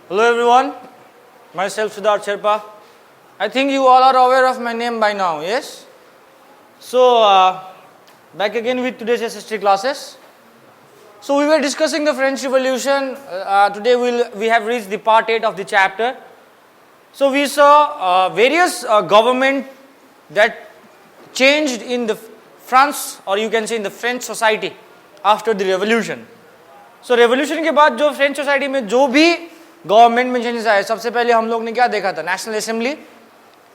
Hello everyone, myself Siddharth Sherpa. I think you all are aware of my name by now, yes? So, back again with today's SST classes. So we were discussing the French Revolution. Today we have reached the part 8 of the chapter. So we saw various government that changed in the France, or you can say in the French society after the revolution. So revolution के बाद जो French society में जो भी government में changes आए, सबसे पहले हम लोग ने क्या देखा था? National assembly.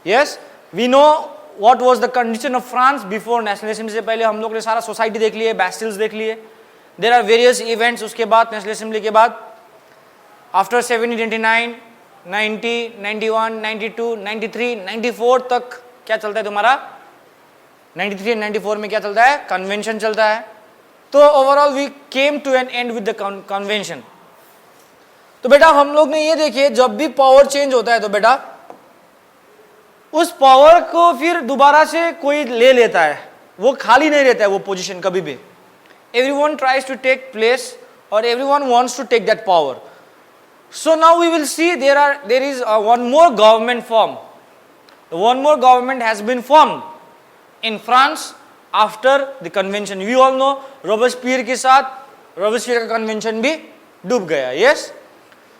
Yes, we know what was the condition of France before national assembly. से पहले हम लोग ने सारा सोसाइटी देख लिए, बैस्टिल्स देख लिए. देयर आर वेरियस इवेंट्स उसके बाद, नेशनल असेंबली के बाद. आफ्टर 1789, 90, 91, 92, 93, 94 तक क्या चलता है तुम्हारा? 93 एंड 94 में क्या चलता है? कन्वेंशन चलता है. तो overall we came to an end with the convention. तो बेटा हम लोग ने ये देखिए, जब भी पावर चेंज होता है तो बेटा उस पावर को फिर दोबारा से कोई ले लेता है, वो खाली नहीं रहता है वो पोजीशन कभी भी. Everyone tries to take place और everyone wants to take that power. So now we will see there is one more government form. One more government has been formed in France after the convention. We all know Robespierre के साथ Robespierre का convention भी डूब गया. Yes.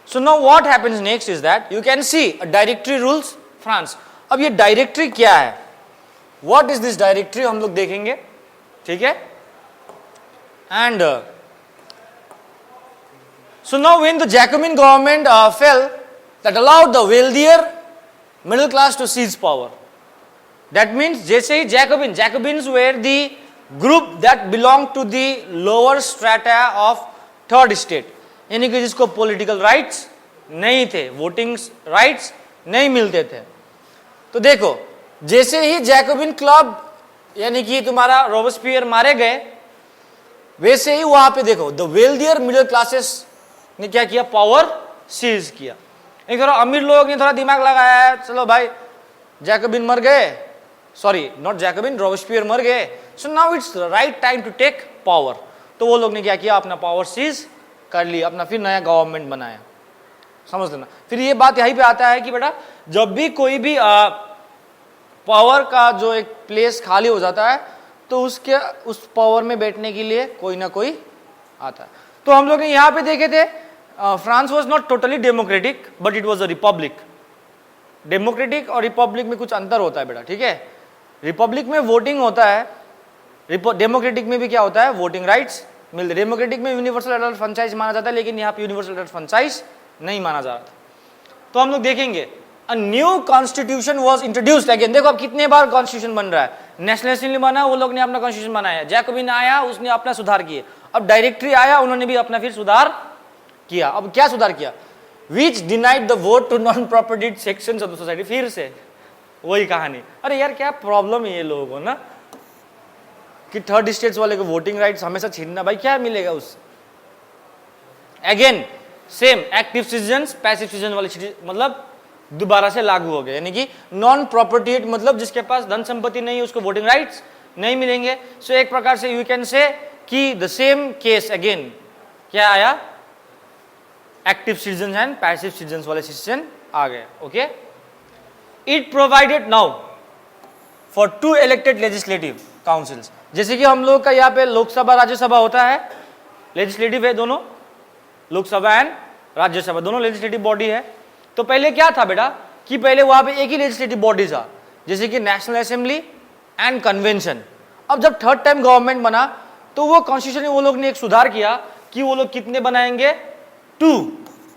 So now what happens next is that you can see a directory rules France. अब ये directory क्या है? What is this directory? हम लोग देखेंगे, ठीक है? And so now when the Jacobin government fell, that allowed the wealthier middle class to seize power. That means जैसे ही Jacobins were the group that belonged to the lower strata of third state. यानी कि जिसको political rights नहीं थे, voting rights नहीं मिलते थे. तो देखो, जैसे ही जैकोबिन क्लब यानी कि तुम्हारा रोबेस्पियर मारे गए, वैसे ही वहां पे देखो द वेल्दियर मिडिल क्लासेस ने क्या किया? पावर सीज किया. एक थोड़ा अमीर लोग ने थोड़ा दिमाग लगाया है, चलो भाई जैकोबिन मर गए, सॉरी नॉट जैकोबिन, रोबेस्पियर मर गए, so now it's right time to take power. तो वो लोग ने क्या किया? अपना पावर सीज कर लिया, अपना फिर नया गवर्नमेंट बनाया. समझ लेना. फिर ये बात यहीं पे आता है कि बेटा जब भी कोई भी पावर का जो एक प्लेस खाली हो जाता है तो उसके उस पावर में बैठने के लिए कोई ना कोई आता है. तो हम लोग ने यहाँ पे देखे थे France was not totally democratic but it was a republic. Democratic और रिपब्लिक में कुछ अंतर होता है बेटा, ठीक है? रिपब्लिक में वोटिंग होता है, डेमोक्रेटिक में भी क्या होता है? वोटिंग राइट्स मिलते. डेमोक्रेटिक में यूनिवर्सल एडल्ट फ्रेंचाइज माना जाता है, लेकिन यहाँ पे यूनिवर्सल एडल्ट फ्रेंचाइज नहीं माना जा रहा था. तो हम लोग देखेंगे a new constitution was introduced again. देखो अब कितने बार कॉन्स्टिट्यूशन बन रहा है. नेशनल असेंबली बना, वो लोग ने अपना कॉन्स्टिट्यूशन बनाया. जैकोबिन आया, उसने अपना सुधार किए. अब डायरेक्टरी आया, उन्होंने भी अपना फिर सुधार किया. अब क्या सुधार किया? Which denied the vote to non property sections of the society. फिर से वही कहानी. अरे यार क्या प्रॉब्लम है ये लोगों को ना, कि थर्ड स्टेट्स वाले को वोटिंग राइट्स हमेशा छीनना. भाई क्या मिलेगा उससे? Again same active citizens, passive citizen वाले मतलब दोबारा से लागू हो गए. यानी कि नॉन प्रॉपर्टी मतलब जिसके पास धन संपत्ति नहीं है उसको वोटिंग राइट्स नहीं मिलेंगे. सो एक प्रकार से यू कैन से कि द सेम केस अगेन क्या आया? Active citizen and passive citizen वाले सिटीजन आ गए. Okay. It provided now for 2 elected legislative councils. जैसे कि हम लोग का यहाँ पे लोकसभा राज्यसभा होता है, लेजिस्लेटिव है दोनों, लोकसभा एंड राज्यसभा दोनों लेजिस्लेटिव बॉडी है. तो पहले क्या था बेटा कि पहले वहां पे एक ही लेजिस्लेटिव बॉडी था, जैसे कि नेशनल असेंबली एंड कन्वेंशन. अब जब थर्ड टाइम गवर्नमेंट बना तो वो कॉन्स्टिट्यूशन में वो लोग ने एक सुधार किया कि वो लोग कितने बनाएंगे? 2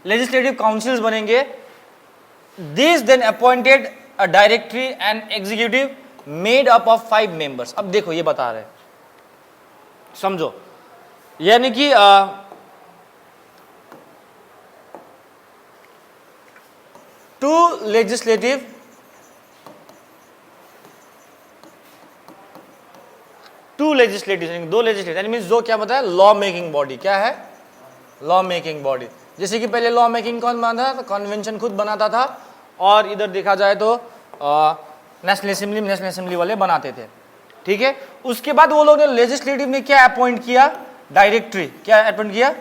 लेजिस्लेटिव काउंसिल्स बनेंगे. This then appointed a directory and executive made up of 5 members. अब देखो ये बता रहे, समझो, यानी कि 2 लेजिस्लेटिव 2 लेजिस्लेटिव 2 लेजिस्लेटिव मीन्स जो क्या बताया? Law making body. क्या है? Law making body. जैसे कि पहले लॉ मेकिंग कौन बनाता था? कन्वेंशन खुद बनाता था. और इधर देखा जाए तो नेशनल असेंबली वाले बनाते थे, ठीक है? उसके बाद वो लोग ने लेजिस्लेटिव में क्या अपॉइंट किया? डायरेक्टरी. क्या अपॉइंट किया?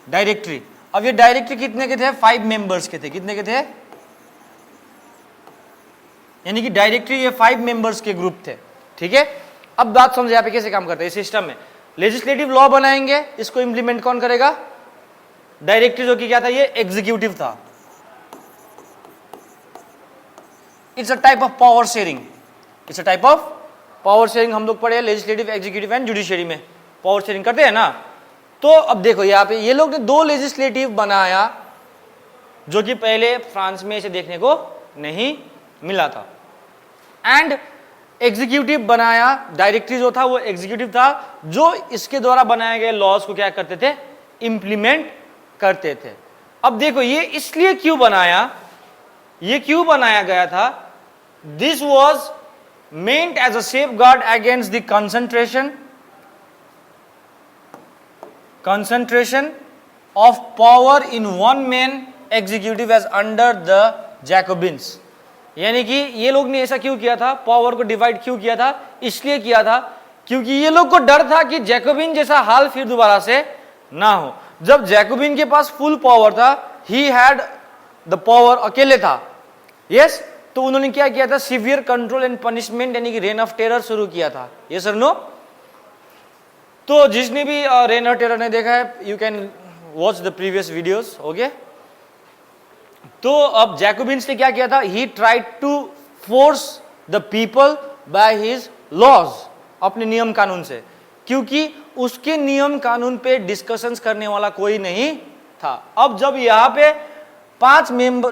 डायरेक्टरी. अब ये डायरेक्टरी कितने के थे? 5 मेंबर्स के थे। कितने के थे? यानी कि डायरेक्टरी ये 5 मेंबर्स के ग्रुप थे। ठीक है, अब बात समझे यहाँ पे कैसे काम करते हैं सिस्टम में। लेजिस्लेटिव लॉ बनाएंगे, इसको इंप्लीमेंट कौन करेगा? डायरेक्टरी, जो कि क्या था? ये एग्जीक्यूटिव था। It's a type of power sharing. It's a type of power sharing. हम लोग पढ़े लेजिस्लेटिव, एग्जीक्यूटिव एंड जुडिशरी में पावर शेयरिंग करते हैं ना। तो अब देखो यहाँ पे ये लोग ने 2 लेजिस्लेटिव बनाया, जो कि पहले फ्रांस में इसे देखने को नहीं मिला था। एंड एग्जीक्यूटिव बनाया, डायरेक्टरी जो था वो एग्जीक्यूटिव था, जो इसके द्वारा बनाए गए लॉज को क्या करते थे? इंप्लीमेंट करते थे। अब देखो ये इसलिए क्यों बनाया, ये क्यों बनाया गया था? This was meant as a safeguard against the concentration of power in one man executive as under the Jacobins। यानी कि ये लोग ने ऐसा क्यों किया था? पावर को डिवाइड क्यों किया था? इसलिए किया था क्योंकि ये लोग को डर था कि जैकोबिन जैसा हाल फिर दोबारा से ना हो। जब जैकोबिन के पास फुल पावर था, ही हैड द पावर, अकेले था, यस, तो उन्होंने क्या किया था? सीवियर कंट्रोल एंड पनिशमेंट यानी कि रेन ऑफ टेरर शुरू किया था। यस और नो? तो जिसने भी रेन ऑफ टेरर नहीं देखा है, you can watch the previous videos. Okay, तो अब जैकोबिन्स ने क्या किया था? He tried to force the people by his laws, अपने नियम कानून से, क्योंकि उसके नियम कानून पे डिस्कशंस करने वाला कोई नहीं था। अब जब यहाँ पे 5 मेंबर,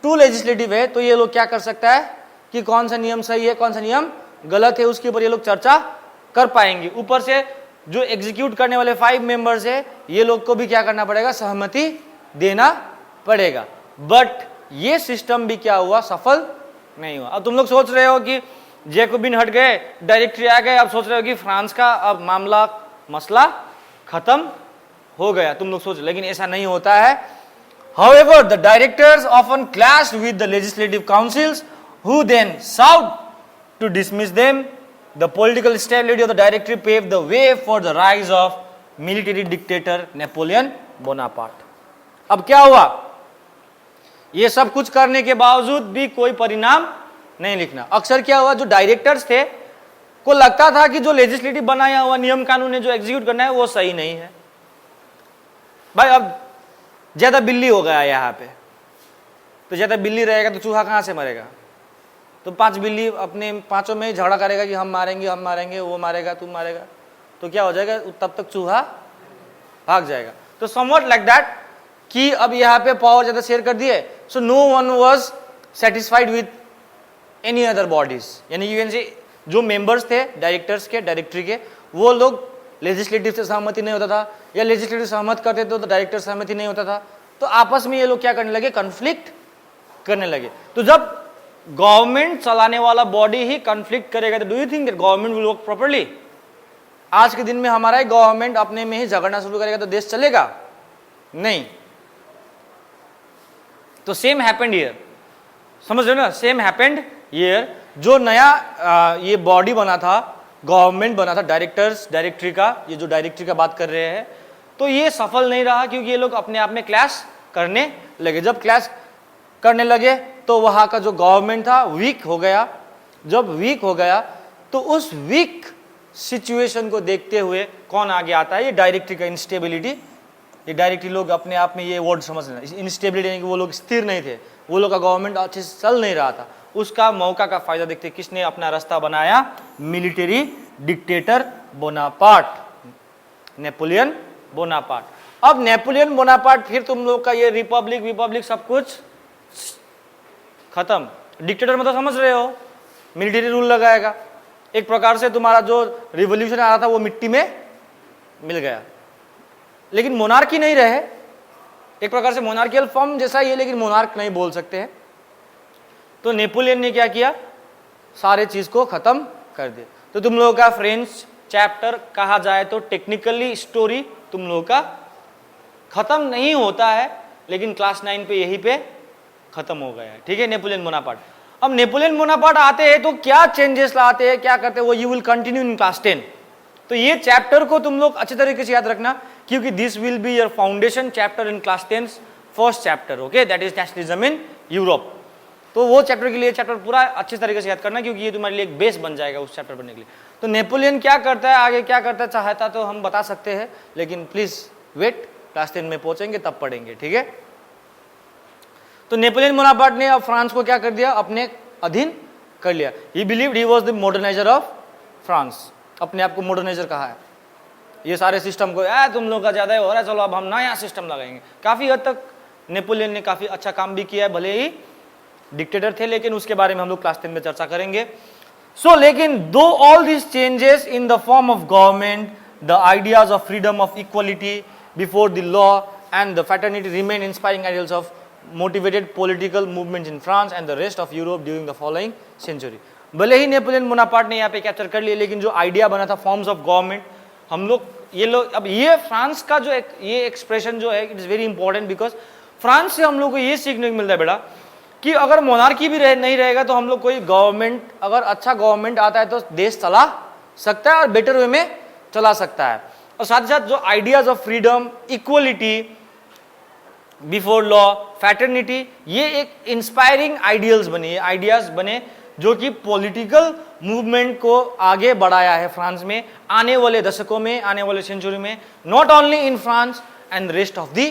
2 लेजिस्लेटिव है, तो ये लोग क्या कर सकता है कि कौन सा नियम सही है, कौन सा नियम गलत है, उसके ऊपर ये लोग चर्चा कर पाएंगे। ऊपर से जो एग्जीक्यूट करने वाले 5 मेंबर्स है, ये लोग को भी क्या करना पड़ेगा? सहमति देना पड़ेगा। बट ये सिस्टम भी क्या हुआ? सफल नहीं हुआ। अब तुम लोग सोच रहे हो कि जैकोबिन हट गए, डायरेक्टरी आ गए, अब सोच रहे हो कि फ्रांस का अब मसला खत्म हो गया, तुम लोग सोच, लेकिन ऐसा नहीं होता है। However, the directors often clashed with the legislative councils, who then sought to dismiss them. The political stability of the directory paved the way for the rise of military dictator Napoleon Bonaparte। अब क्या हुआ? ये सब कुछ करने के बावजूद भी कोई परिणाम नहीं लिखना। अक्सर क्या हुआ? जो डायरेक्टर्स थे को लगता था कि जो लेजिस्लेटिव बनाया हुआ नियम कानून है, जो एग्जीक्यूट करना है, वो सही नहीं है। भाई अब ज्यादा बिल्ली हो गया यहाँ पे, तो ज्यादा बिल्ली रहेगा तो चूहा कहां से मरेगा? तो 5 बिल्ली अपने 5 में झगड़ा करेगा कि हम मारेंगे, वो मारेगा, तुम मारेगा, तो क्या हो जाएगा? तब तक चूहा भाग जाएगा। तो समवट लाइक दैट कि अब यहाँ पे पावर ज्यादा शेयर कर दिए, so no one was satisfied with any other bodies. यानी यू कैन से जो मेंबर्स थे डायरेक्टर्स के, डायरेक्टरी के, वो लोग लेजिस्लेटिव से सहमति नहीं होता था, या लेजिस्लेटिव सहमत करते थे तो डायरेक्टर सहमति नहीं होता था, तो आपस में ये लोग क्या करने लगे? कन्फ्लिक्ट करने लगे। तो जब गवर्नमेंट चलाने वाला बॉडी ही कन्फ्लिक्ट करेगा, तो do you think that government will work properly? आज के दिन में हमारा ही गवर्नमेंट अपने में ही झगड़ना शुरू करेगा तो देश चलेगा? नहीं। तो सेम हैपेंड हियर, समझ रहे हो ना? Same happened here. जो नया ये बॉडी बना था, गवर्नमेंट बना था, डायरेक्टरी का, ये जो डायरेक्टरी का बात कर रहे हैं, तो ये सफल नहीं रहा, क्योंकि ये लोग अपने आप में क्लैश करने लगे। जब क्लैश करने लगे तो वहां का जो गवर्नमेंट था वीक हो गया। जब वीक हो गया तो उस वीक सिचुएशन को देखते हुए कौन आगे आता है? ये डायरेक्टरी का इंस्टेबिलिटी। ये डायरेक्टरी लोग अपने आप में ये वर्ड समझ लेना, इंस्टेबिलिटी यानी कि वो लोग स्थिर नहीं थे, वो लोग का गवर्नमेंट अच्छे से चल नहीं रहा था। उसका मौका का फायदा देखते किसने अपना रास्ता बनाया? Military dictator Bonaparte, Napoleon Bonaparte. अब नेपोलियन बोनापार्ट, फिर तुम लोग का ये रिपब्लिक सब कुछ खत्म। डिक्टेटर मतलब समझ रहे हो? मिलिट्री रूल लगाएगा। एक प्रकार से तुम्हारा जो रिवॉल्यूशन आ रहा था वो मिट्टी में मिल गया। लेकिन मोनार्की नहीं रहे, एक प्रकार से मोनार्कियल फॉर्म जैसा ही है, लेकिन मोनार्क नहीं बोल सकते हैं। तो नेपोलियन ने क्या किया? सारे चीज को खत्म कर दिया। तो तुम लोगों का फ्रेंच चैप्टर कहा जाए तो टेक्निकली स्टोरी तुम लोगों का खत्म नहीं होता है, लेकिन क्लास 9 पे यही पे खत्म हो गया है। ठीक है, नेपोलियन बोनापार्ट। अब नेपोलियन बोनापार्ट आते हैं तो क्या चेंजेस लाते हैं, क्या करते हैं, वो you will continue in class 10। तो ये चैप्टर को तुम लोग अच्छे तरीके से याद रखना। क्योंकि this will be your foundation chapter in class 10 first chapter, okay, that is nationalism in Europe. तो वो चैप्टर के लिए चैप्टर पूरा अच्छी तरीके से याद करना, क्योंकि ये तुम्हारे लिए एक बेस बन जाएगा उस चैप्टर पढ़ने के लिए। तो नेपोलियन क्या करता है, आगे क्या करता है, चाहता तो हम बता सकते हैं, लेकिन प्लीज वेट, क्लास 10 में पहुंचेंगे तब पढ़ेंगे, ठीक है। तो नेपोलियन बोनापार्ट ने अब फ्रांस को क्या कर दिया, अपने अधीन कर लिया। He believed he was the moderniser of France, अपने आप को मॉडर्नाइजर कहा है। ये सारे सिस्टम को तुम लोग का ज्यादा हो रहा है, चलो अब हम नया सिस्टम लगाएंगे। काफी हद तक नेपोलियन ने काफी अच्छा काम भी किया है, भले ही डिक्टेटर थे, लेकिन उसके बारे में हम लोग क्लास 10 में चर्चा करेंगे। सो लेकिन though all this changes in the form of government, the ideas of freedom of equality before the law and the fraternity remain inspiring ideals of motivated political movements in France and the rest of Europe during the following century. भले ही Napoleon Bonaparte ने यहाँ पे capture कर लिया, लेकिन जो idea बना था फॉर्म्स ऑफ गवर्नमेंट, हम लोग ये लोग अब ये फ्रांस का जो ये एक्सप्रेशन जो है, it is very important, because France से हम लोग को ये सीखने को मिलता है बेटा कि अगर मोनार्की भी नहीं रहेगा तो हम लोग कोई गवर्नमेंट, अगर अच्छा गवर्नमेंट आता है तो देश चला सकता है और बेटर वे में चला सकता है। और साथ ही साथ जो ideas of freedom, equality before law, fraternity, ये एक इंस्पायरिंग आइडियल्स बने, आइडियाज बने जो कि पॉलिटिकल मूवमेंट को आगे बढ़ाया है फ्रांस में आने वाले दशकों में, आने वाले सेंचुरी में, not only in France and rest of the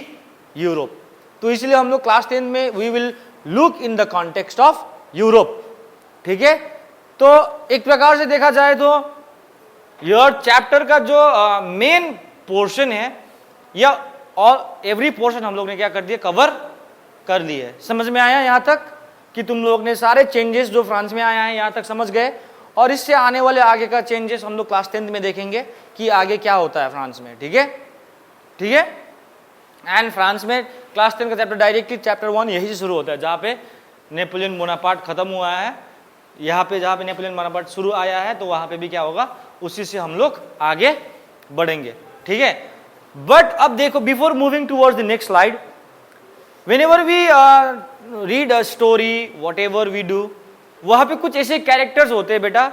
Europe. तो इसलिए हम लोग क्लास 10 में we will look in the context of Europe, ठीक है। तो एक प्रकार से देखा जाए तो योर चैप्टर का जो मेन पोर्शन है, या और एवरी पोर्शन हम लोग ने क्या कर दिया, कवर कर लिए है। समझ में आया यहाँ तक कि तुम लोग ने सारे चेंजेस जो फ्रांस में आया है यहाँ तक समझ गए, और इससे आने वाले आगे का चेंजेस हम लोग क्लास 10 में देखेंगे कि आगे क्या होता है फ्रांस में, ठीक है, ठीक है। एंड फ्रांस में क्लास 10 का चैप्टर डायरेक्टली चैप्टर 1 यही से शुरू होता है, जहाँ पे नेपोलियन बोनापार्ट खत्म हुआ है, यहाँ पे जहाँ पे नेपोलियन बोनापार्ट शुरू आया है, तो वहाँ पे भी क्या होगा, उसी से हम लोग आगे बढ़ेंगे, ठीक है। बट अब देखो, before moving towards the next slide, whenever we read a story, whatever we do, वहाँ पे कुछ ऐसे कैरेक्टर्स होते हैं बेटा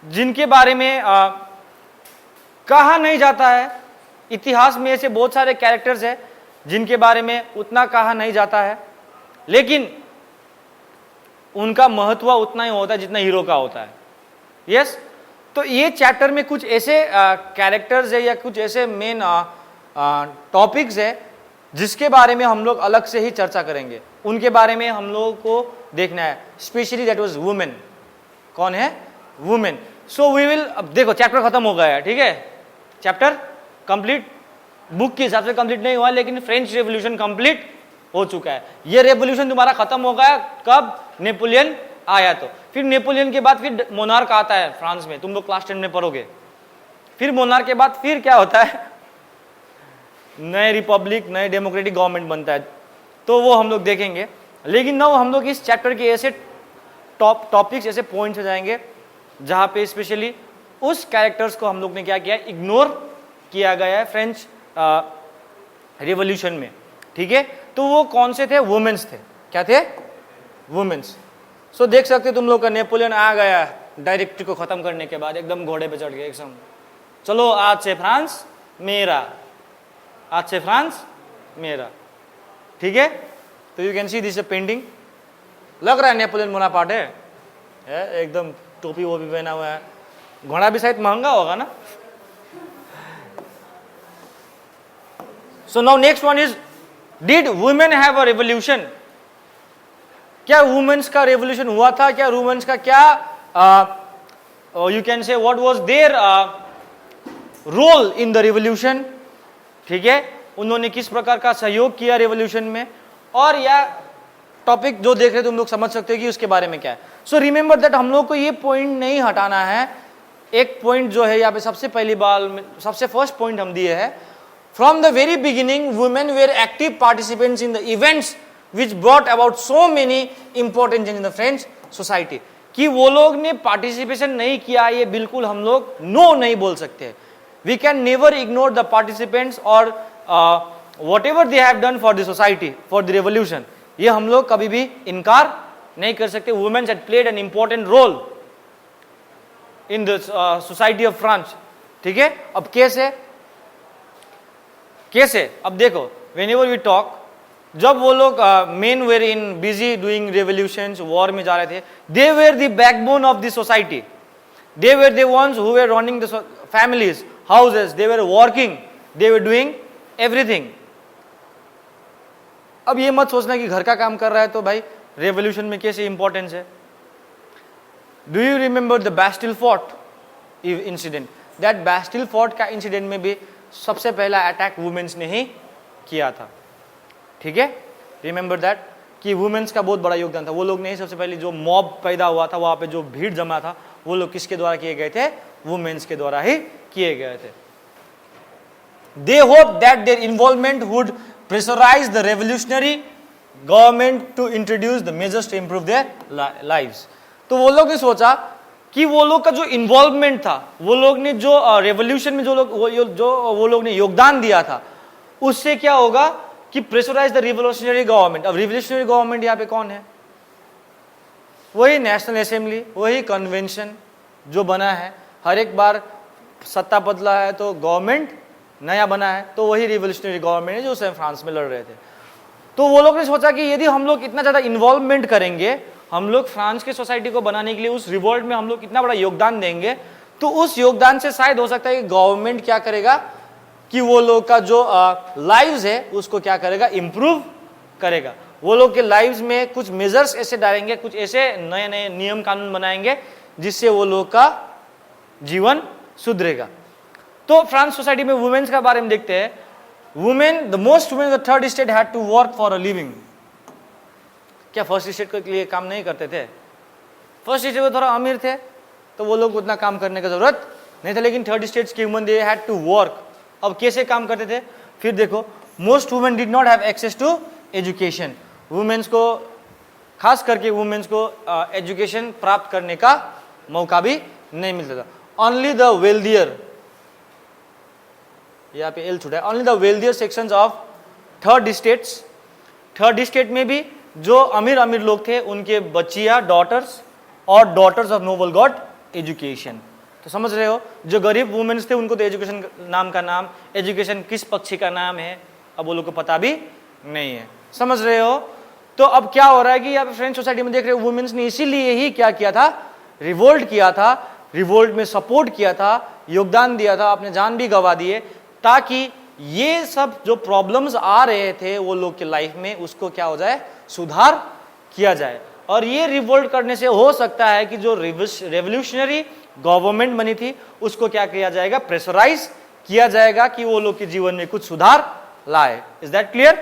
जिनके बारे में कहा नहीं जाता है। इतिहास में ऐसे बहुत सारे कैरेक्टर्स हैं जिनके बारे में उतना कहा नहीं जाता है, लेकिन उनका महत्व उतना ही होता है जितना हीरो का होता है। यस, तो ये चैप्टर में कुछ ऐसे कैरेक्टर्स है या कुछ ऐसे मेन टॉपिक्स है जिसके बारे में हम लोग अलग से ही चर्चा करेंगे, उनके बारे में हम लोगों को देखना है, स्पेशली दैट वाज वुमेन। कौन है? वुमेन। सो वी विल, अब देखो चैप्टर खत्म हो गया है, ठीक है, चैप्टर कंप्लीट बुक के हिसाब से कंप्लीट नहीं हुआ, लेकिन फ्रेंच रेवोल्यूशन कंप्लीट हो चुका है। ये रेवोल्यूशन तुम्हारा खत्म हो गया कब? नेपोलियन आया तो। फिर नेपोलियन के बाद फिर मोनार्क आता है फ्रांस में, तुम लोग क्लास 10 में पढ़ोगे। फिर मोनार्क के बाद फिर क्या होता है? नए रिपब्लिक, नए डेमोक्रेटिक गवर्नमेंट बनता है, तो वो हम लोग देखेंगे। लेकिन ना हम लोग इस चैप्टर के ऐसे टॉपिक्स, ऐसे पॉइंट्स हो जाएंगे जहाँ पे स्पेशली उस कैरेक्टर्स को हम लोग ने क्या किया, इग्नोर किया गया है फ्रेंच रिवॉल्यूशन में, ठीक है। तो वो कौन से थे? वुमेन्स थे। क्या थे? वुमेन्स। सो देख सकते तुम लोग का नेपोलियन आ गया डायरेक्टरी को खत्म करने के बाद, एकदम घोड़े पे चढ़ गए एकदम, चलो आज से फ्रांस मेरा, आज से फ्रांस मेरा, ठीक है। तो you can see this painting, लग रहा है नेपोलियन बोनापार्ट है, एकदम टोपी वो भी पहना हुआ है, घोड़ा भी शायद महंगा होगा ना। So now next one is, did women have a revolution? क्या वुमेन्स का रेवोल्यूशन हुआ था? क्या वुमेन्स का क्या you can say what was their role in the revolution, ठीक है, उन्होंने किस प्रकार का सहयोग किया रेवोल्यूशन में, और या टॉपिक जो देख रहे तुम लोग समझ सकते हो कि उसके बारे में क्या है। सो रिमेंबर दैट हम लोग को ये पॉइंट नहीं हटाना है। एक पॉइंट जो है यहाँ पे सबसे पहली बार, सबसे फर्स्ट पॉइंट हम दिए है, from the very beginning women where active participants in the events which brought about so many important change in the French society. कि वो लोग ने पार्टिसिपेशन नहीं किया, ये बिल्कुल हम लोग नो नहीं बोल सकते। We can never ignore the participants और whatever they have done for the society, for the revolution, ये हम लोग कभी भी इनकार नहीं कर सकते। Womens had played an important role in the society of France, ठीक है। अब कैसे? कैसे? अब देखो, whenever we talk, जब वो लोग men were in busy doing revolutions, war में जा रहे थे, they were the backbone of the society, they were the ones who were running the families, houses, they were working, they were doing everything. अब ये मत सोचना कि घर का काम कर रहा है तो भाई रेवोल्यूशन में कैसे इंपॉर्टेंस है। Do you remember the Bastille fort incident? That Bastille fort का इंसिडेंट में भी सबसे पहला अटैक वुमेन्स ने ही किया था, ठीक है? रिमेंबर दैट कि वुमेन्स का बहुत बड़ा योगदान था। वो लोग ने ही सबसे पहले जो मॉब पैदा हुआ था, वहां पे जो भीड़ जमा था, वो लोग किसके द्वारा किए गए थे? वुमेन्स के द्वारा ही किए गए थे। They hope that their involvement would pressurise the revolutionary government to introduce the measures to improve their lives. तो वो लोग ने सोचा कि वो लोग का जो इन्वॉल्वमेंट था, वो लोग ने जो रेवोल्यूशन में वो लोग ने योगदान दिया था, उससे क्या होगा कि प्रेशराइज द रिवोल्यूशनरी गवर्नमेंट। अब रिवोल्यूशनरी गवर्नमेंट यहाँ पे कौन है? वही नेशनल असेंबली, वही कन्वेंशन जो बना है। हर एक बार सत्ता बदला है तो गवर्नमेंट नया बना है, तो वही रिवोल्यूशनरी गवर्नमेंट है जो उस फ्रांस में लड़ रहे थे। तो वो लोग ने सोचा कि यदि हम लोग इतना ज्यादा इन्वॉल्वमेंट करेंगे, हम लोग फ्रांस की सोसाइटी को बनाने के लिए उस रिवोल्ट में हम लोग इतना बड़ा योगदान देंगे, तो उस योगदान से शायद हो सकता है कि गवर्नमेंट क्या करेगा कि वो लोग का जो लाइव्स है उसको क्या करेगा? इंप्रूव करेगा। वो लोग के लाइव्स में कुछ मेजर्स ऐसे डालेंगे, कुछ ऐसे नए नए नियम कानून बनाएंगे जिससे वो लोग का जीवन सुधरेगा। तो फ्रांस सोसाइटी में वुमेन्स का बारे में देखते हैं। Women, the most women the third state had to work for a living. क्या फर्स्ट स्टेट के लिए काम नहीं करते थे? फर्स्ट स्टेट में थोड़ा अमीर थे तो वो लोग उतना काम करने की जरूरत नहीं था, लेकिन थर्ड स्टेट्स के women they had to work. अब कैसे काम करते थे? फिर देखो, most women did not have access to education. Women's को, खास करके वुमेन्स को एजुकेशन प्राप्त करने का मौका भी नहीं मिलता था। ओनली द वेल्दियर, यहाँ पे एल छुटा है, only the wealthier sections of third states. Third state में भी जो अमीर अमीर लोग थे, उनके बच्चियां, डॉटर्स और daughters of noble got education. तो समझ रहे हो, जो गरीब वुमेन्स थे उनको तो एजुकेशन नाम का नाम, एजुकेशन किस पक्षी का नाम है, अब वो लोग को पता भी नहीं है। समझ रहे हो? तो अब क्या हो रहा है कि यहाँ पे फ्रेंच सोसाइटी में देख रहे हो, वुमेन्स ने इसीलिए ही क्या किया था? रिवोल्ट किया था, रिवोल्ट में सपोर्ट किया था, योगदान दिया था, अपने जान भी गंवा दिए, ताकि ये सब जो प्रॉब्लम्स आ रहे थे वो लोग के लाइफ में, उसको क्या हो जाए? सुधार किया जाए। और ये रिवोल्ट करने से हो सकता है कि जो रेवोल्यूशनरी गवर्नमेंट बनी थी उसको क्या किया जाएगा? प्रेशराइज किया जाएगा कि वो लोग के जीवन में कुछ सुधार लाए। Is that clear?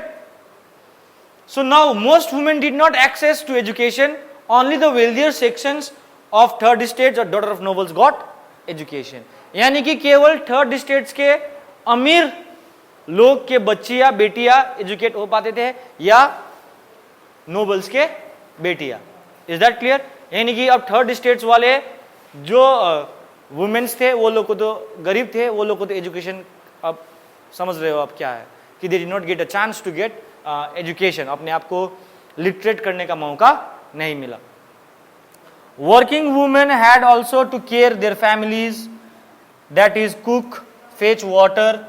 So now most women did not access to education, only the wealthier sections of third states और daughter of nobles got education. यानी कि केवल थर्ड स्टेट्स के अमीर लोग के बच्चियां, बेटियां एजुकेट हो पाते थे, या नोबल्स के बेटियां। Is that clear? यानी कि अब थर्ड स्टेट्स वाले जो वुमेन्स थे वो लोग को तो गरीब थे, वो लोग को तो एजुकेशन, अब समझ रहे हो आप क्या है कि they did not get a chance to get education, अपने आप को लिटरेट करने का मौका नहीं मिला। Working women had also to care their families, that is cook, fetch water,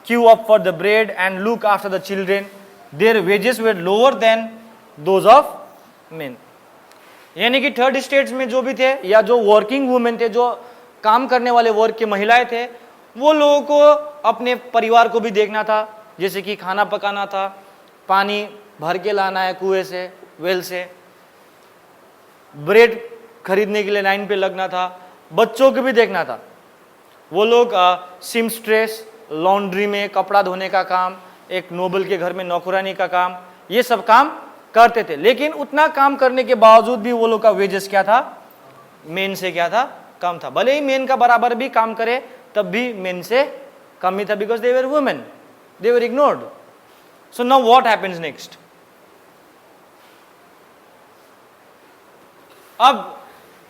queue up for the bread and look after the children. Their wages were lower than those of men. यानी कि third states में जो भी थे, या जो working women थे, जो काम करने वाले वर्ग के महिलाएं थे, वो लोगों को अपने परिवार को भी देखना था, जैसे कि खाना पकाना था, पानी भर के लाना है कुएं से, वेल से, ब्रेड खरीदने के लिए लाइन पे लगना था, बच्चों को भी देखना था। वो लोग सिमस्ट्रेस, लॉन्ड्री में कपड़ा धोने का काम, एक नोबल के घर में नौकरानी का काम, ये सब काम करते थे। लेकिन उतना काम करने के बावजूद भी वो लोग का वेजेस क्या था? मेन से क्या था? कम था। भले ही मेन का बराबर भी काम करे तब भी मेन से कम ही था, because they were women, they were ignored. So now what happens next? अब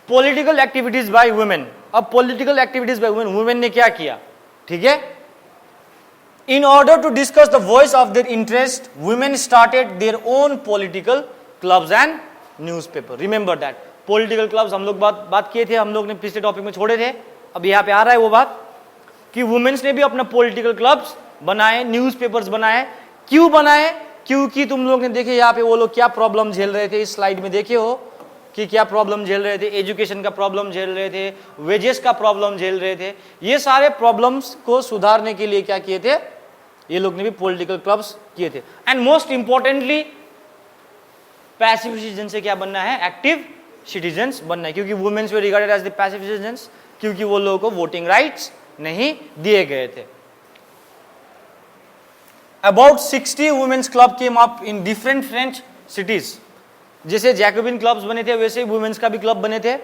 पॉलिटिकल एक्टिविटीज बाय वुमेन। अब political activities by women, women ने क्या किया? ठीक है, in order to discuss the voice of their interest, women started their own political clubs and newspaper. Remember that political clubs हम लोग बात किए थे, हम लोग ने पिछले टॉपिक में छोड़े थे, अब यहाँ पे आ रहा है वो बात कि वुमेन्स ने भी अपना पॉलिटिकल क्लब्स बनाए, न्यूज़पेपर्स बनाए। क्यों बनाए? क्योंकि तुम लोग ने देखे यहाँ पे वो लोग क्या प्रॉब्लम झेल रहे थे, इस स्लाइड में देखे हो कि क्या प्रॉब्लम झेल रहे थे। एजुकेशन का प्रॉब्लम झेल रहे थे, वेजेस का प्रॉब्लम झेल रहे थे। ये सारे प्रॉब्लम्स को सुधारने के लिए क्या किए थे, ये लोग ने भी पॉलिटिकल क्लब्स किए थे। And most importantly passive citizen से क्या बनना है, एक्टिव सिटीजन्स बनना है, क्योंकि women's were regarded as the passive citizens, क्योंकि वो लोगों को वोटिंग राइट्स नहीं दिए गए थे। About 60 women's club came up in different French cities. जैसे जैकोबिन क्लब्स बने थे वैसे ही वुमेन्स का भी क्लब बने थे।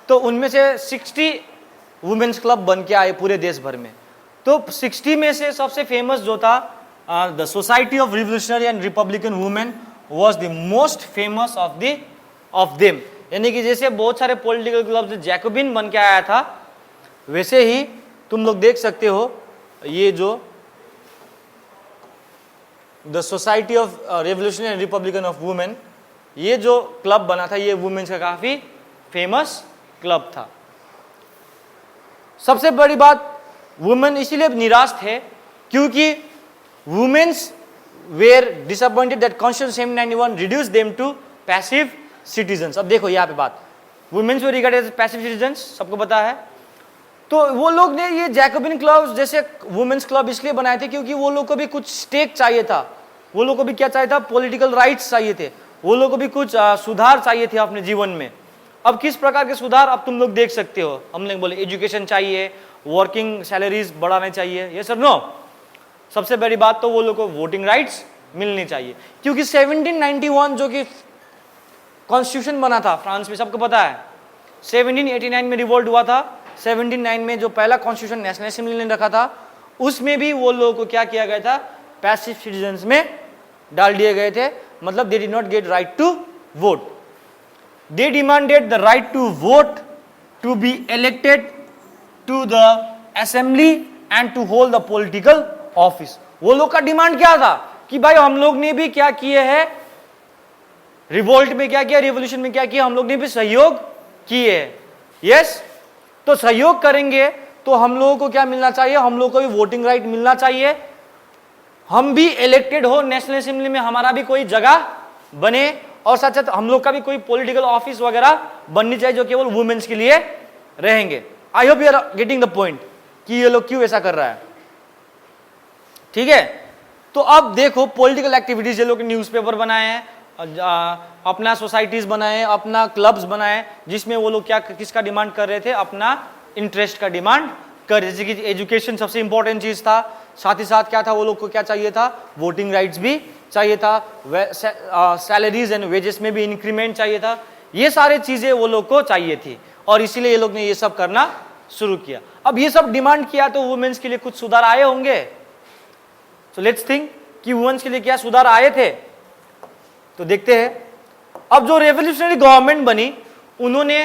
तो उनमें से 60 वुमेन्स क्लब बन के आए पूरे देश भर में। तो 60 में से सबसे फेमस जो था the society of revolutionary and Republican women was the most famous of them. यानी कि जैसे बहुत सारे पॉलिटिकल क्लब जैकोबिन बन के आया था, वैसे ही तुम लोग देख सकते हो ये जो the society of revolutionary and Republican of women, ये जो क्लब बना था ये वुमेन्स का काफी फेमस क्लब था। सबसे बड़ी बात, वुमेन इसीलिए निराश थे क्योंकि women's were disappointed that constitution 791 reduce them to passive citizens. अब देखो यहाँ पे बात, women's were regarded as passive citizens, सबको पता है। तो वो लोग ने ये जैकोबिन क्लब जैसे वुमेन्स क्लब इसलिए बनाए थे क्योंकि वो लोग को भी कुछ स्टेक चाहिए था, वो लोग को भी क्या चाहिए था, पॉलिटिकल राइट्स चाहिए थे, वो लोग को भी कुछ सुधार चाहिए थे अपने जीवन में। अब किस प्रकार के सुधार, अब तुम लोग देख सकते हो, हमने बोले एजुकेशन चाहिए, वर्किंग सैलरीज बढ़ाने चाहिए, ये सर नो। सबसे बड़ी बात तो वो लोग को वोटिंग राइट्स मिलनी चाहिए, क्योंकि 1791 जो कि कॉन्स्टिट्यूशन बना था फ्रांस में, सबको पता है 1789 में रिवोल्ट हुआ था। 1709 में जो पहला कॉन्स्टिट्यूशन नेशनल असेंबली ने रखा था, उसमें भी वो लोगों को क्या किया गया था, पैसिव सिटीजन्स में डाल दिए गए थे। मतलब they did not get right to vote. They demanded the right to vote, to be elected to the assembly and to hold the political office. वो लोग का डिमांड क्या था कि भाई हम लोग ने भी क्या किए है, रिवोल्ट में क्या किया, रिवोल्यूशन में क्या किया, हम लोग ने भी सहयोग किए है। यस, तो सहयोग करेंगे तो हम लोगों को क्या मिलना चाहिए, हम लोगों को भी वोटिंग राइट मिलना चाहिए, हम भी इलेक्टेड हो नेशनल असेंबली में, हमारा भी कोई जगह बने, और साथ साथ हम लोग का भी कोई पॉलिटिकल ऑफिस वगैरह बननी चाहिए जो केवल वुमेन्स के लिए रहेंगे। I hope you are getting the point कि ये लोग क्यों ऐसा कर रहा है। ठीक है, तो अब देखो पॉलिटिकल एक्टिविटीज, ये लोग न्यूज़पेपर बनाए हैं, अपना सोसाइटीज बनाए, अपना क्लब्स बनाए, जिसमें वो लोग क्या किसका डिमांड कर रहे थे, अपना इंटरेस्ट का डिमांड कर, जैसे कि एजुकेशन सबसे इंपॉर्टेंट चीज था, साथ ही साथ क्या था, वो लोग को क्या चाहिए था, वोटिंग राइट्स भी चाहिए था, सैलरीज एंड वेजेस में भी इंक्रीमेंट चाहिए था, ये सारे चीजें वो लोग को चाहिए थी, और इसीलिए ये लोग ने ये सब करना शुरू किया। अब ये सब डिमांड किया तो वुमेन्स के लिए कुछ सुधार आए होंगे। सो लेट्स थिंक कि वुमेन्स के लिए क्या सुधार आए थे, तो देखते हैं। अब जो रेवोल्यूशनरी गवर्नमेंट बनी, उन्होंने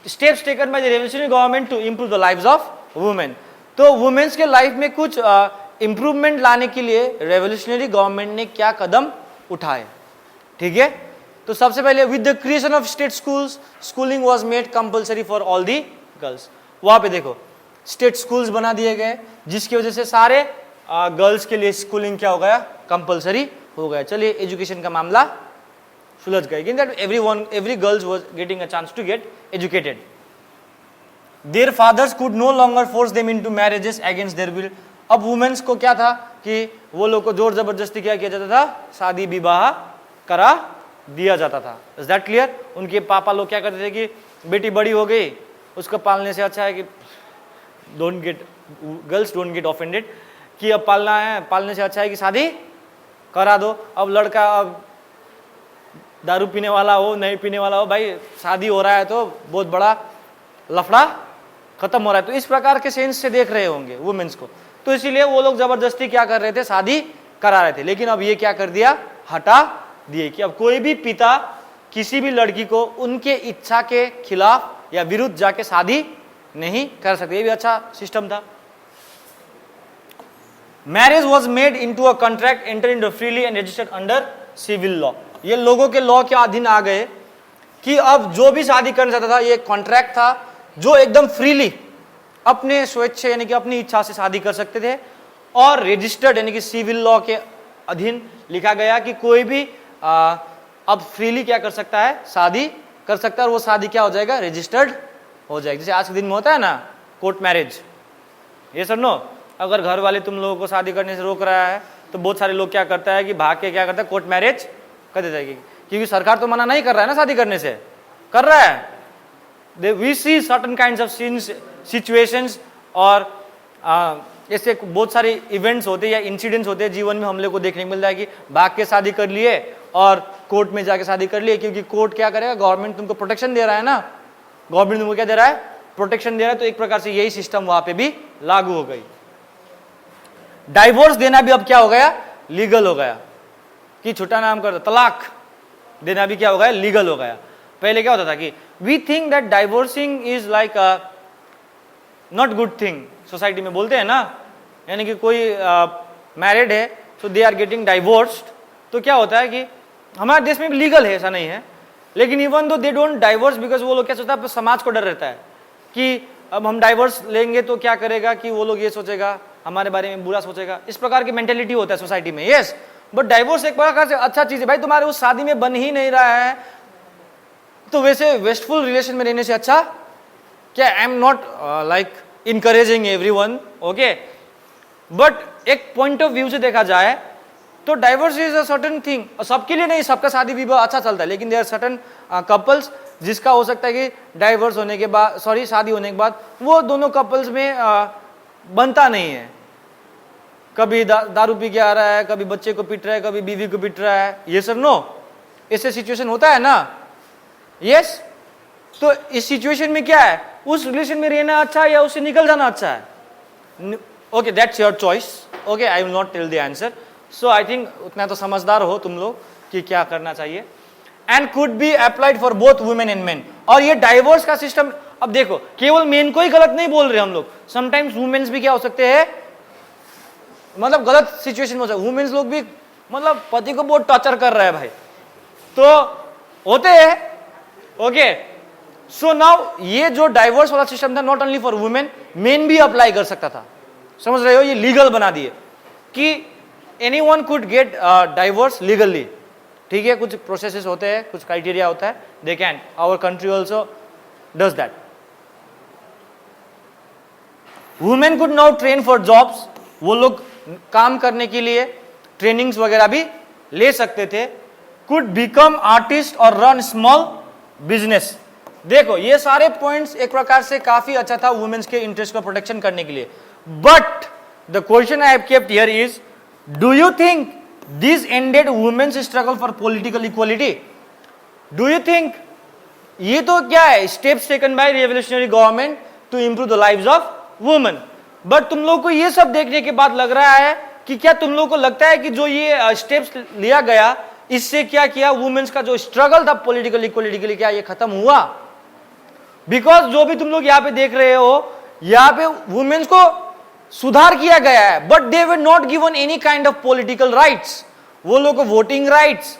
steps taken by the revolutionary government to improve the lives of women. तो वुमेन्स के लाइफ में कुछ इंप्रूवमेंट लाने के लिए रेवोल्यूशनरी गवर्नमेंट ने क्या कदम उठाए। ठीक है, तो सबसे पहले with the creation of state schools, schooling was made compulsory for all the girls. वहां पे देखो स्टेट स्कूल्स बना दिए गए, जिसकी वजह से सारे गर्ल्स के लिए स्कूलिंग क्या हो गया, कंपलसरी हो गया। चलिए एजुकेशन का मामला सुलझ गया, that every girls was getting a chance to get educated. Their fathers could no longer force them into marriages against their will. अब वुमेन्स को क्या था कि वो लोग को जोर जबरदस्ती क्या किया जाता था, शादी विवाह करा दिया जाता था। Is that clear? उनके पापा लोग क्या करते थे कि बेटी बड़ी हो गई, उसको पालने से अच्छा है कि गर्ल्स डोंट गेट ऑफेंडेड, कि अब पालना है, पालने से अच्छा है कि शादी करा दो। अब लड़का अब दारू पीने वाला हो, नहीं पीने वाला हो, भाई शादी हो रहा है तो बहुत बड़ा लफड़ा खत्म हो रहा है। तो इस प्रकार के सेंस से देख रहे होंगे वुमेन्स को, तो इसीलिए वो लोग जबरदस्ती क्या कर रहे थे, शादी करा रहे थे। लेकिन अब ये क्या कर दिया, हटा दिए कि अब कोई भी पिता किसी भी लड़की को उनके इच्छा के खिलाफ या विरुद्ध जाके शादी नहीं कर सकते। ये भी अच्छा सिस्टम था। Marriage was made into a contract enter into freely and registered under civil law. ये लोगों के लॉ के अधीन आ गए कि अब जो भी शादी करना चाहता था, ये कॉन्ट्रैक्ट था जो एकदम फ्रीली अपने स्वेच्छा यानी कि अपनी इच्छा से शादी कर सकते थे, और रजिस्टर्ड यानी कि सिविल लॉ के अधीन लिखा गया कि कोई भी अब फ्रीली क्या कर सकता है, शादी कर सकता है, और वो शादी क्या हो जाएगा, रजिस्टर्ड हो जाएगी। जैसे आज के दिन में होता है ना कोर्ट मैरिज, ये सब नो। अगर घर वाले तुम लोगों को शादी करने से रोक रहा है तो बहुत सारे लोग क्या करता है कि भाग के क्या करता है, कोर्ट मैरिज कर देता है, क्योंकि सरकार तो मना नहीं कर रहा है ना शादी करने से, कर रहा है। We see certain kinds of situations, और ऐसे बहुत सारे इवेंट्स होते हैं या इंसिडेंट्स होते हैं जीवन में हम लोग को देखने को मिलता है कि भाग के शादी कर लिए और कोर्ट में जाके शादी कर लिए, क्योंकि कोर्ट क्या करेगा, गवर्नमेंट तुमको प्रोटेक्शन दे रहा है ना, गवर्नमेंट तुमको क्या दे रहा है, प्रोटेक्शन दे रहा है। तो एक प्रकार से यही सिस्टम वहां पे भी लागू हो गई। डाइवोर्स देना भी अब क्या हो गया, लीगल हो गया, कि छोटा नाम कर दो, तलाक देना भी क्या हो गया, लीगल हो गया। पहले क्या होता था कि we think that divorcing is like not good thing, society में बोलते हैं ना, यानी कि कोई मैरिड है तो दे आर गेटिंग डाइवोर्स्ड, तो क्या होता है कि हमारे देश में भी लीगल है, ऐसा नहीं है, लेकिन even though they don't divorce, because वो लोग क्या सोचता है, समाज को डर रहता है कि अब हम डाइवोर्स लेंगे तो क्या करेगा, कि वो लोग ये सोचेगा, हमारे बारे में बुरा सोचेगा, इस प्रकार की मेंटेलिटी होता है सोसाइटी में। यस, बट डाइवोर्स एक प्रकार से अच्छा चीज है भाई, तुम्हारे उस शादी में बन ही नहीं रहा है तो वैसे वेस्टफुल रिलेशन में रहने से अच्छा क्या, I am not like encouraging everyone, okay, but एक पॉइंट ऑफ व्यू से देखा जाए तो divorce is a certain thing, और सबके लिए नहीं, सबका शादी विवाह अच्छा चलता है, लेकिन देयर सर्टेन कपल्स जिसका हो सकता है कि डाइवोर्स होने के बाद, सॉरी शादी होने के बाद वो दोनों कपल्स में बनता नहीं है, कभी दारू पी के आ रहा है, कभी बच्चे को पीट रहा है, कभी बीवी को पीट रहा है, ये सब नो, ऐसे सिचुएशन होता है ना। यस, तो इस सिचुएशन में क्या है, उस रिलेशन में रहना अच्छा है या उससे निकल जाना अच्छा है, okay that's your choice, okay, I will not tell the answer. So I think उतना तो समझदार हो तुम लोग कि क्या करना चाहिए। And could be applied for both women and main, और ये डाइवोर्स का सिस्टम, अब देखो केवल मेन को ही गलत नहीं बोल रहे हम लोग, समटाइम्स वुमेन्स भी क्या हो सकते हैं, मतलब गलत सिचुएशन में हो सकता है, वुमेन्स लोग भी मतलब पति को बहुत टॉर्चर कर रहे हैं भाई, तो होते हैं, ओके। सो नाउ ये जो डाइवोर्स वाला सिस्टम था not only for women, main भी अप्लाई कर सकता था, समझ रहे हो, ये लीगल बना दिए कि anyone could get divorce legally, ठीक है, कुछ प्रोसेसेस होते हैं, कुछ क्राइटेरिया होता है, they can, our country also does that. Women could now train for jobs, वो लोग काम करने के लिए ट्रेनिंग्स वगैरह भी ले सकते थे। कुड बिकम आर्टिस्ट और रन स्मॉल बिजनेस, देखो ये सारे पॉइंट्स एक प्रकार से काफी अच्छा था वुमेन्स के इंटरेस्ट को प्रोटेक्शन करने के लिए। But the question I have kept here is, do you think this ended women's struggle for political equality? Do you think ये तो क्या है, steps taken by revolutionary government to improve the lives of women, but तुम लोग को ये सब देखने के बाद लग रहा है कि क्या तुम लोग को लगता है कि जो ये स्टेप्स लिया गया इससे क्या किया, वुमेन्स का जो स्ट्रगल था पॉलिटिकल इक्वालिटी के लिए, क्या ये खत्म हुआ? बिकॉज जो भी तुम लोग यहाँ पे देख रहे हो, यहाँ पे वुमेन्स को सुधार किया गया है, but they were not given any kind of political rights. वो लोग को वोटिंग राइट्स,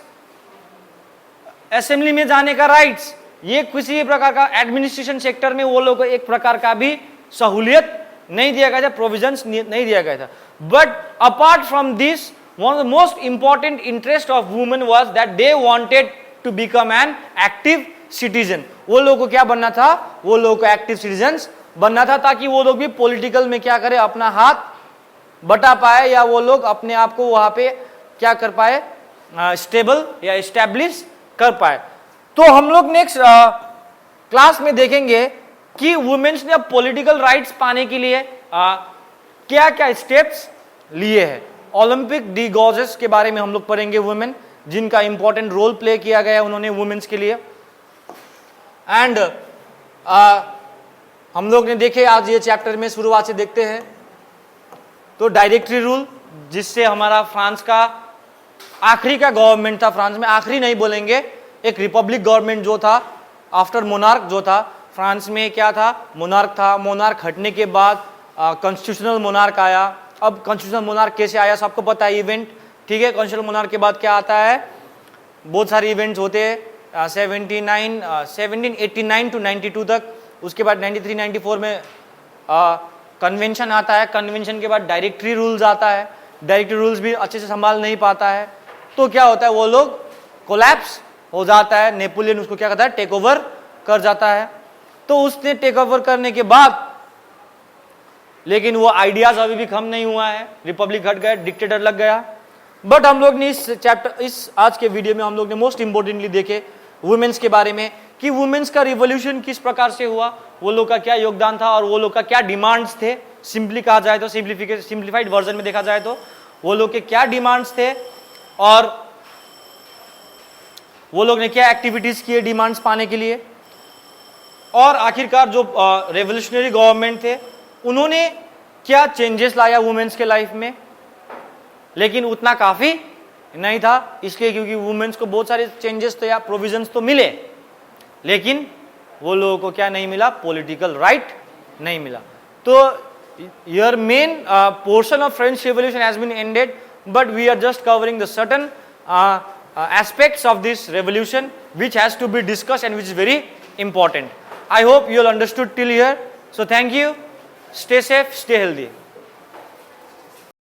असेंबली में जाने का राइट्स, ये किसी प्रकार का एडमिनिस्ट्रेशन सेक्टर में वो लोग को एक प्रकार का भी सहूलियत नहीं दिया गया था, प्रोविजंस नहीं दिया गया था। But apart from this, one of the most important interest of women was that they wanted to become an active citizen. वो लोगों को क्या बनना था, वो लोगों को एक्टिव सिटीजन्स बनना था, ताकि वो लोग भी पॉलिटिकल में क्या करे, अपना हाथ बटा पाए, या वो लोग अपने आप को वहां पे क्या कर पाए, स्टेबल या एस्टैब्लिश कर पाए। तो हम लोग नेक्स्ट क्लास में देखेंगे कि वुमेन्स ने अब पॉलिटिकल राइट्स पाने के लिए क्या क्या स्टेप्स लिए हैं। ओलंपिक डी गॉर्जेस के बारे में हम लोग पढ़ेंगे, वुमेन जिनका इंपॉर्टेंट रोल प्ले किया गया उन्होंने वुमेन्स के लिए। एंड हम लोग ने देखे आज ये चैप्टर में शुरुआत से देखते हैं तो डायरेक्टरी रूल, जिससे हमारा फ्रांस का आखिरी का गवर्नमेंट था, फ्रांस में आखिरी नहीं बोलेंगे, एक रिपब्लिक गवर्नमेंट जो था आफ्टर मोनार्क जो था, फ्रांस में क्या था, मोनार्क था। मोनार्क हटने के बाद कॉन्स्टिट्यूशनल मोनार्क आया। अब कॉन्स्टिट्यूशनल मोनार्क कैसे आया सबको पता है, इवेंट, ठीक है। कॉन्स्टिट्यूशनल मोनार्क के बाद क्या आता है, बहुत सारे इवेंट्स होते हैं, 1789 टू 92 तक, उसके बाद 93-94 में कन्वेंशन आता है, कन्वेंशन के बाद डायरेक्टरी रूल्स आता है, डायरेक्टरी रूल्स भी अच्छे से संभाल नहीं पाता है, तो क्या होता है, वो लोग कोलैप्स हो जाता है, नेपोलियन उसको क्या करता है, टेक ओवर कर जाता है। तो उसने टेक ओवर करने के बाद लेकिन वो आइडियाज अभी भी कम नहीं हुआ है, रिपब्लिक हट गया, डिक्टेटर लग गया। बट हम लोग ने इस चैप्टर, इस आज के वीडियो में हम लोग ने मोस्ट इंपोर्टेंटली देखे वुमेन्स के बारे में कि वुमेन्स का रिवॉल्यूशन किस प्रकार से हुआ, वो लोग का क्या योगदान था और वो लोग का क्या डिमांड्स थे। सिंपली कहा जाए तो, सिंप्लीफाइड वर्जन में देखा जाए तो वो लोग के क्या डिमांड्स थे और वो लोग ने क्या एक्टिविटीज किए डिमांड्स पाने के लिए। और आखिरकार जो रेवोल्यूशनरी गवर्नमेंट थे उन्होंने क्या चेंजेस लाया वुमेन्स के लाइफ में, लेकिन उतना काफी नहीं था। इसलिए क्योंकि वुमेन्स को बहुत सारे चेंजेस तो या प्रोविजंस तो मिले, लेकिन वो लोगों को क्या नहीं मिला, पॉलिटिकल राइट नहीं मिला। तो your main portion of French Revolution has been ended, but we are just covering the certain aspects of this revolution which has to be discussed and which is very important. I hope you all understood till here. So thank you. Stay safe, stay healthy.